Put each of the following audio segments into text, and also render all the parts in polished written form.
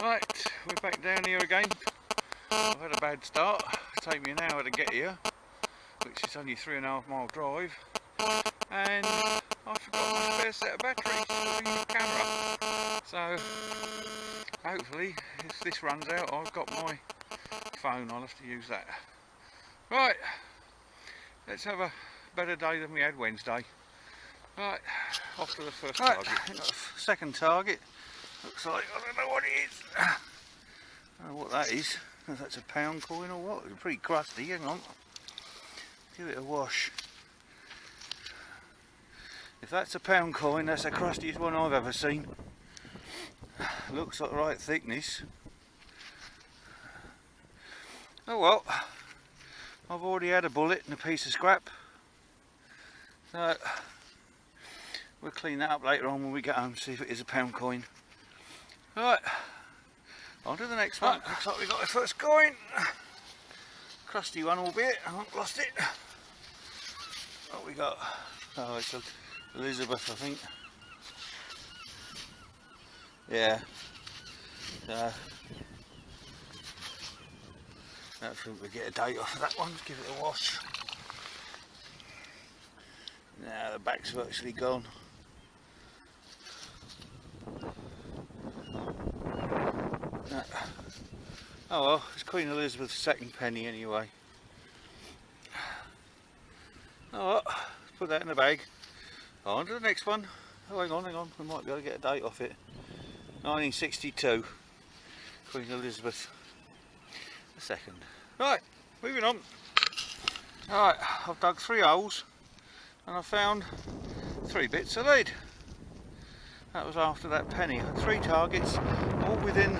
Right, we're back down here again. I've had a bad start. It'll take me an hour to get here, which is only 3.5 mile drive. And I forgot my spare set of batteries for the camera. So hopefully, if this runs out, I've got my phone. I'll have to use that. Right, let's have a better day than we had Wednesday. Right, off to the first target. Second target. Looks like, I don't know what it is. I don't know what that is. If that's a pound coin or what. It's pretty crusty, hang on. Give it a wash. If that's a pound coin, that's the crustiest one I've ever seen. Looks like the right thickness. Oh well, I've already had a bullet and a piece of scrap. So we'll clean that up later on when we get home, see if it is a pound coin. Right, on to the next one. Looks like we got our first coin. Crusty one albeit, I haven't lost it. What we got? Oh, it's a Elizabeth, I think. Yeah. Hopefully we'll get a date off of that one, give it a wash. Now the back's virtually gone. Oh well, it's Queen Elizabeth's second penny anyway. Oh well, put that in the bag. On to the next one. Oh, hang on, we might be able to get a date off it. 1962, Queen Elizabeth II. Right, moving on. Alright, I've dug 3 holes and I found 3 bits of lead. That was after that penny. I had 3 targets, all within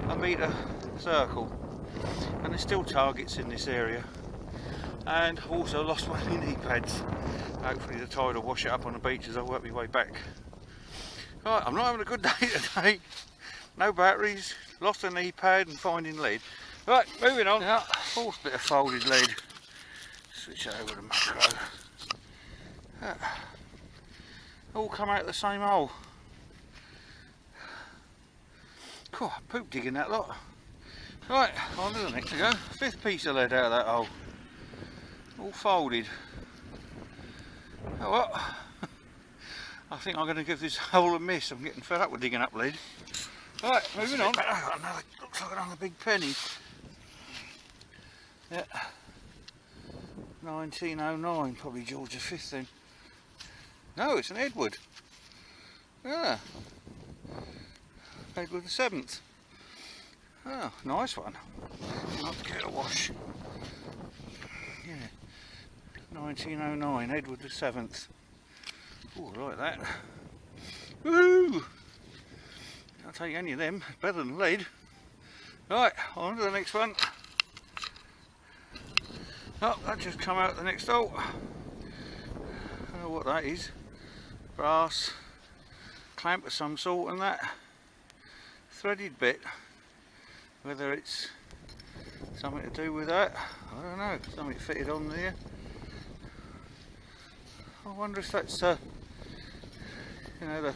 a metre circle, and there's still targets in this area. And also lost my knee pads. Hopefully the tide will wash it up on the beach as I work my way back. Right, I'm not having a good day today. No batteries, lost a knee pad and finding lead. Right, moving on. Now, 4th bit of folded lead. Switch it over to macro. All come out the same hole. Cool, I poop digging that lot. Right, on to the next. There we go. 5th piece of lead out of that hole. All folded. Oh well, I think I'm going to give this hole a miss. I'm getting fed up with digging up lead. Right, moving on. Another, looks like another big penny. Yeah, 1909, probably George V then. No, it's an Edward. Yeah, Edward VII. Oh, nice one. I'll have to get a wash. Yeah. 1909, Edward VII. Oh, I like that. Woo! I'll take any of them, better than lead. Right, on to the next one. Oh, that just come out the next hole. I don't know what that is. Brass clamp of some sort and that threaded bit. Whether it's something to do with that, I don't know. Something fitted on there. I wonder if that's you know,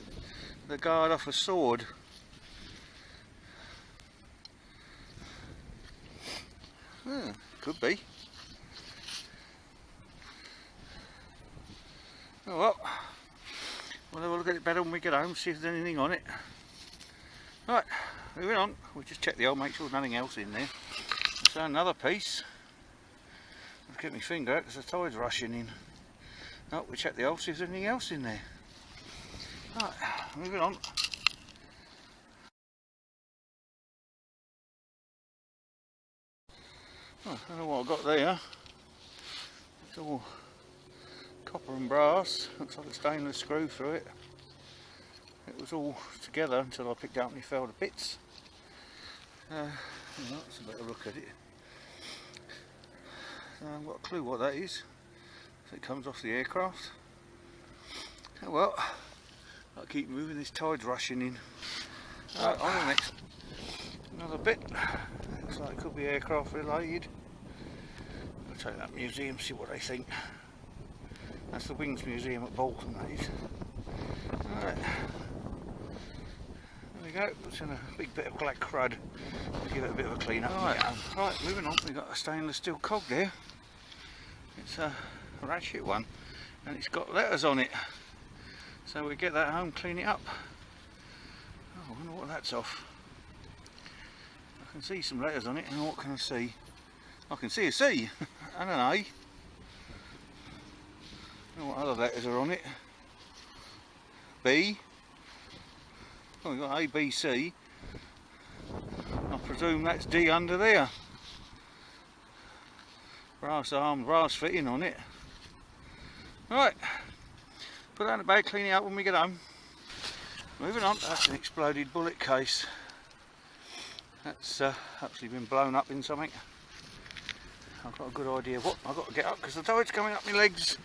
the guard off a sword. Could be. Oh well, we'll have a look at it better when we get home, see if there's anything on it. Right, moving on. We'll just check the hole, make sure there's nothing else in there. So another piece. I'll get my finger out because the tide's rushing in. Oh, we'll check the hole, see if there's anything else in there. Right, moving on. Oh, I don't know what I've got there. It's all copper and brass. Looks like a stainless screw through it. It was all together until I picked it up and it fell to bits. Let's have a better look at it. I haven't got a clue what that is. So it comes off the aircraft. Oh well, I'll keep moving, this tide's rushing in. Right, on to the next. Another bit. Looks like it could be aircraft related. I'll take that museum, see what they think. That's the Wings Museum at Bolton, that is. Alright. There we we go, it's in a big bit of black crud. Give it a bit of a clean up. Right, moving on, we've got a stainless steel cog there. It's a ratchet one and it's got letters on it. So we get that home, clean it up. Oh, I wonder what that's off. I can see some letters on it, and what can I see? I can see a C and an A. I don't know what other letters are on it. B. Oh, we've got A, B, C. I presume that's D under there. Brass arm, brass fitting on it. Right, put that in the bag, clean it up when we get home. Moving on, that's an exploded bullet case. That's actually been blown up in something. I've got a good idea of what I've got to get up because the tide's coming up my legs.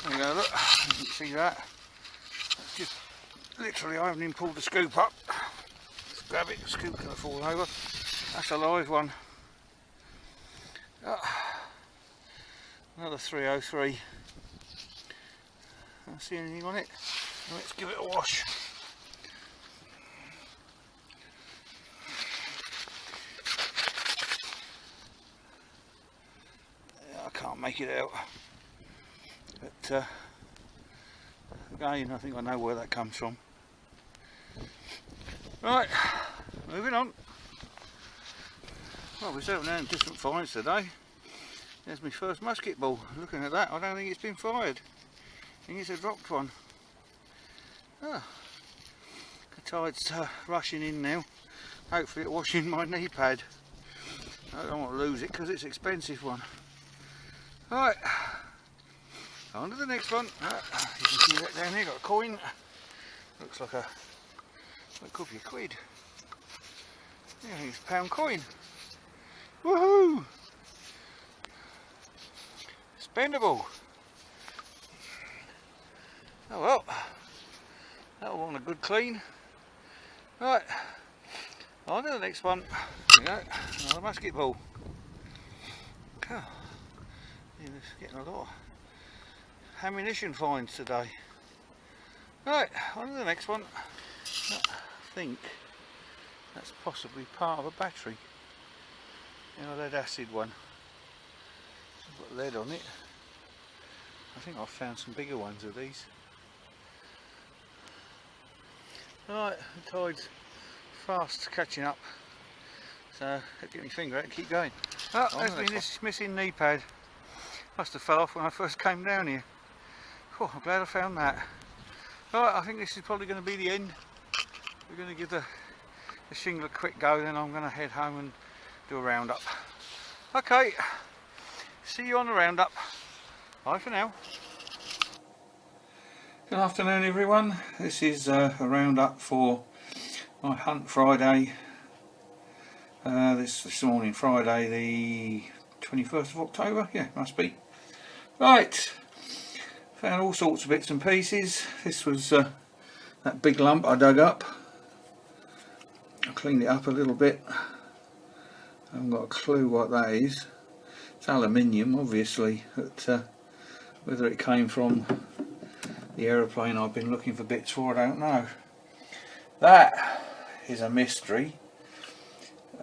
There we go, look, you can see that. That's just literally, I haven't even pulled the scoop up. Let's grab it, the scoop gonna fall over. That's a live one. Another 303. Can't see anything on it. Let's give it a wash. I can't make it out. But again, I think I know where that comes from. Right, moving on. Well, we're settling down different finds today. There's my first musket ball. Looking at that, I don't think it's been fired. I think it's a dropped one. Ah, the tide's rushing in now. Hopefully it'll wash in my knee pad. I don't want to lose it because it's an expensive one. Right, on to the next one. You can see that down here, got a coin. Looks like it could be a quid. Yeah, I think it's a pound coin. Woohoo! Spendable. Oh well, that'll want a good clean. Right, on to the next one. There we go, another musket ball. Oh, yeah, getting a lot of ammunition finds today. Right, on to the next one. I think that's possibly part of a battery. You know, lead acid one. It's got lead on it. I think I've found some bigger ones of these. Right, the tide's fast catching up, so I'll get my finger out and keep going. Oh, there's been this missing knee pad. Must have fell off when I first came down here. Oh, I'm glad I found that. Right, I think this is probably going to be the end. We're going to give the shingle a quick go, then I'm going to head home and do a roundup. Okay, see you on the roundup. Bye for now. Good afternoon everyone. This is a roundup for my hunt Friday. This morning, Friday the 21st of October. Yeah, must be. Right, found all sorts of bits and pieces. This was that big lump I dug up. I cleaned it up a little bit. I haven't got a clue what that is. It's aluminium, obviously, but whether it came from the aeroplane I've been looking for bits for, I don't know. That is a mystery.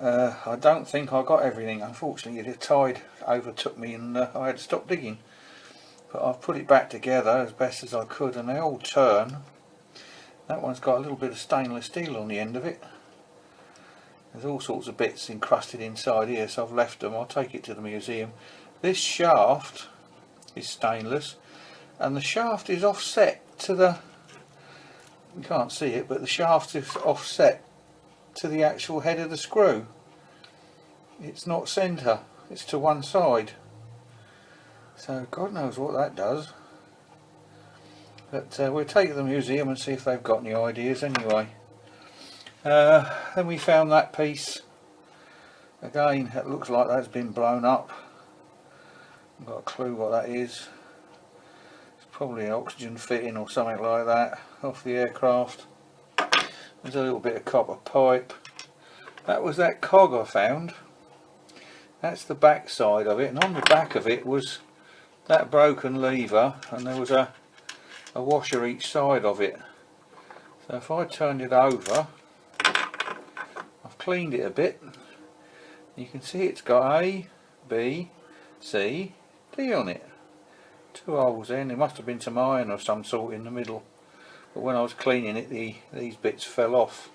I don't think I got everything. Unfortunately, the tide overtook me and I had to stop digging. But I've put it back together as best as I could, and they all turn. That one's got a little bit of stainless steel on the end of it. There's all sorts of bits encrusted inside here, so I've left them. I'll take it to the museum. This shaft is stainless, and the shaft is offset to the, you can't see it, but the shaft is offset to the actual head of the screw. It's not centre, it's to one side. So God knows what that does. But we'll take it to the museum and see if they've got any ideas anyway. Then we found that piece. Again, it looks like that's been blown up. I've got a clue what that is. It's probably an oxygen fitting or something like that off the aircraft. There's a little bit of copper pipe. That was that cog I found. That's the back side of it, and on the back of it was that broken lever, and there was a washer each side of it. So if I turned it over, I've cleaned it a bit. You can see it's got A, B, C, D on it. 2 holes in. There must have been some iron of some sort in the middle. But when I was cleaning it, these bits fell off.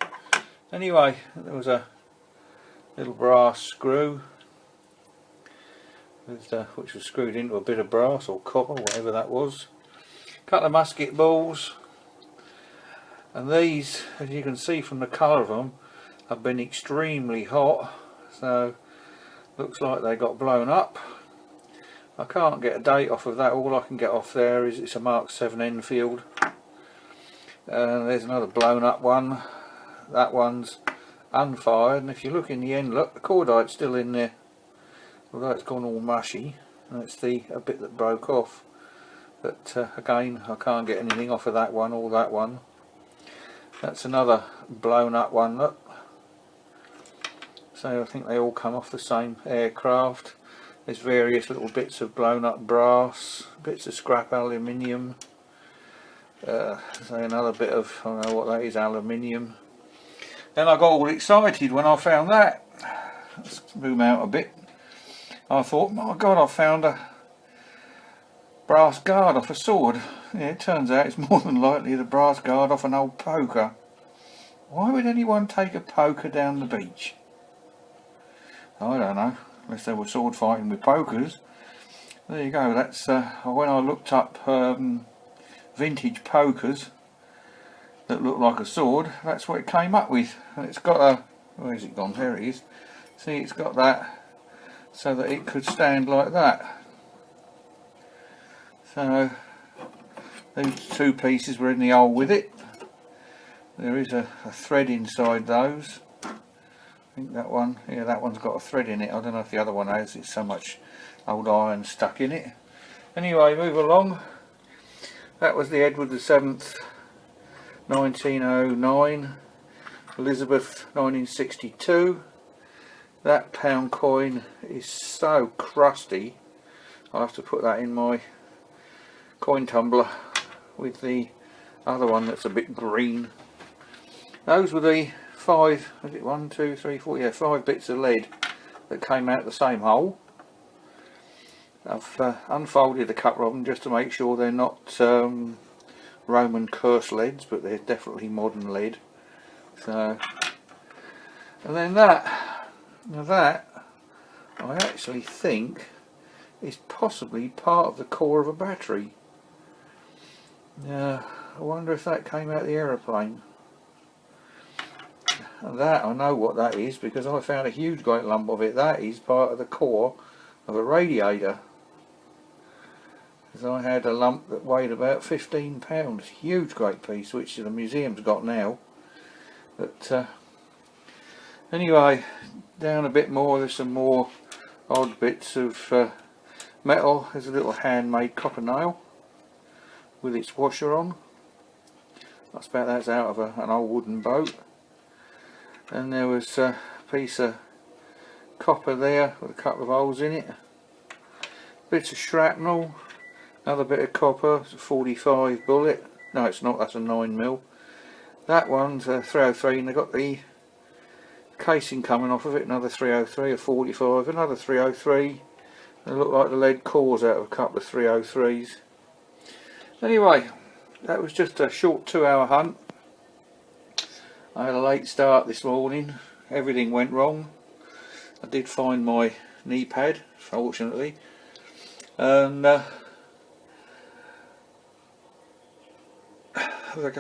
Anyway, there was a little brass screw which was screwed into a bit of brass or copper, whatever that was. A couple of musket balls, and these, as you can see from the colour of them, have been extremely hot, so looks like they got blown up. I can't get a date off of that. All I can get off there is it's a Mark 7 Enfield. There's another blown up one. That one's unfired, and if you look in the end, look, the cordite's still in there, although it's gone all mushy, and it's a bit that broke off. But again, I can't get anything off of that one or that one. That's another blown up one, look. So I think they all come off the same aircraft. There's various little bits of blown up brass, bits of scrap aluminium. So another bit of, I don't know what that is, aluminium. Then I got all excited when I found that. Let's zoom out a bit. I thought, my God, I found a brass guard off a sword. Yeah, it turns out it's more than likely the brass guard off an old poker. Why would anyone take a poker down the beach? I don't know, unless they were sword fighting with pokers. There you go. That's when I looked up vintage pokers that look like a sword, that's what it came up with. And it's got a, where's it gone? There it is. See, it's got that so that it could stand like that. So those 2 pieces were in the hole with it. There is a thread inside those. I think that one, yeah, that one's got a thread in it. I don't know if the other one has, it's so much old iron stuck in it. Anyway, move along. That was the Edward VII 1909, Elizabeth 1962. That pound coin is so crusty, I have to put that in my coin tumbler with the other one that's a bit green. Those were the 5, was it 1, 2, 3, 4, yeah, 5 bits of lead that came out the same hole. I've unfolded a couple of them just to make sure they're not Roman curse leads, but they're definitely modern lead. So, and then that, now that I actually think is possibly part of the core of a battery. I wonder if that came out of the aeroplane. And that, I know what that is because I found a huge great lump of it. That is part of the core of a radiator. Because I had a lump that weighed about 15 pounds. Huge great piece, which the museum's got now. But anyway, down a bit more, there's some more odd bits of metal. There's a little handmade copper nail with its washer on. I expect that's out of an old wooden boat. And there was a piece of copper there with a couple of holes in it. Bits of shrapnel, another bit of copper, it's a 45 bullet. No, it's not, that's a 9mm. That one's a 303, and they've got the casing coming off of it, another 303, a 45, another 303. They look like the lead cores out of a couple of 303s. Anyway, that was just a short 2-hour hunt. I had a late start this morning, everything went wrong. I did find my knee pad, fortunately, and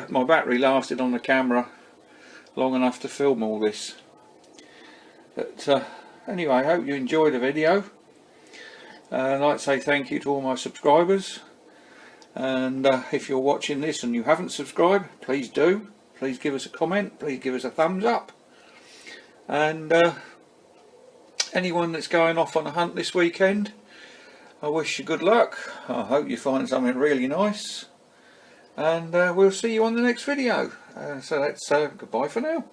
my battery lasted on the camera long enough to film all this. But anyway, I hope you enjoyed the video. I'd like to say thank you to all my subscribers, and if you're watching this and you haven't subscribed, please do. Please give us a comment, please give us a thumbs up, and anyone that's going off on a hunt this weekend, I wish you good luck. I hope you find something really nice, and we'll see you on the next video. So that's goodbye for now.